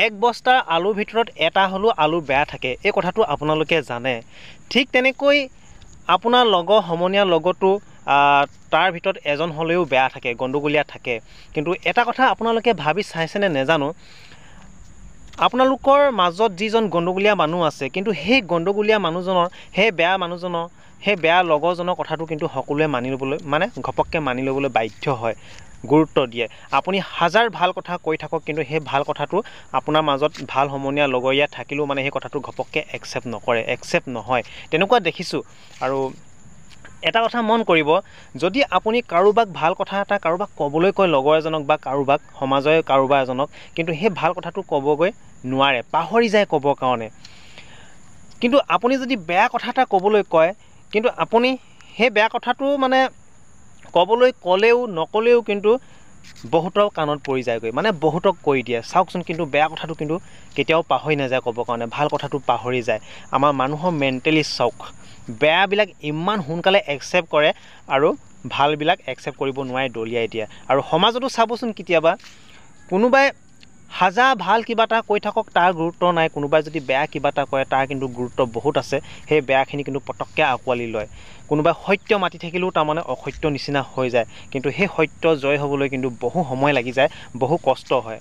এক বস্তাৰ আলুৰ ভিতৰত এটা হ'লেও আলু বেয়া থাকে, এই কথাটো আপোনালোকে জানে। ঠিক তেনেকৈ আপোনাৰ লগৰ সমনীয়াৰ লগতো তাৰ ভিতৰত এজন হ'লেও বেয়া থাকে, গণ্ডগোলীয়া থাকে। কিন্তু এটা কথা আপোনালোকে ভাবি চাইছেনে নেজানো, আপোনালোকৰ মাজত যিজন গণ্ডগোলীয়া মানুহ আছে, কিন্তু সেই গণ্ডগোলীয়া মানুহজনৰ, সেই বেয়া মানুহজনৰ, সেই বেয়া লগৰজনৰ কথাটো কিন্তু সকলোৱে মানি ল'বলৈ, মানে ঘপককৈ মানি ল'বলৈ বাধ্য হয়, গুৰুত্ব দিয়ে। আপুনি হাজাৰ ভাল কথা কৈ থাকক, কিন্তু সেই ভাল কথাটো আপোনাৰ মাজত ভাল সমনীয়া লগৰীয়া থাকিলেও মানে সেই কথাটো ঘপককৈ একচেপ্ট নকৰে, একচেপ্ট নহয়, তেনেকুৱা দেখিছোঁ। আৰু এটা কথা মন কৰিব, যদি আপুনি কাৰোবাক ভাল কথা এটা কাৰোবাক ক'বলৈ কয়, লগৰ এজনক বা কাৰোবাক সমাজৰ কাৰোবাৰ এজনক, কিন্তু সেই ভাল কথাটো ক'বগৈ নোৱাৰে, পাহৰি যায় ক'বৰ কাৰণে। কিন্তু আপুনি যদি বেয়া কথা এটা ক'বলৈ কয়, কিন্তু আপুনি সেই বেয়া কথাটো মানে ক'বলৈ ক'লেও নক'লেও কিন্তু বহুতৰ কাণত পৰি যায়গৈ, মানে বহুতক কৈ দিয়ে। চাওকচোন, কিন্তু বেয়া কথাটো কিন্তু কেতিয়াও পাহৰি নাযায় ক'বৰ কাৰণে, ভাল কথাটো পাহৰি যায়। আমাৰ মানুহৰ মেণ্টেলি চাওক, বেয়াবিলাক ইমান সোনকালে একচেপ্ট কৰে আৰু ভালবিলাক একচেপ্ট কৰিব নোৱাৰে, দলিয়াই দিয়ে। আৰু সমাজতো চাবচোন, কেতিয়াবা কোনোবাই হাজাৰ ভাল কিবা এটা কৈ থাকক, তাৰ গুৰুত্ব নাই। কোনোবাই যদি বেয়া কিবা এটা কৰে, তাৰ কিন্তু গুৰুত্ব বহুত আছে। সেই বেয়াখিনি কিন্তু পটককৈ আঁকোৱালি লয়। কোনোবাই সত্য মাতি থাকিলেও তাৰমানে অসত্য নিচিনা হৈ যায়। কিন্তু সেই সত্য জয় হ'বলৈ কিন্তু বহু সময় লাগি যায়, বহু কষ্ট হয়।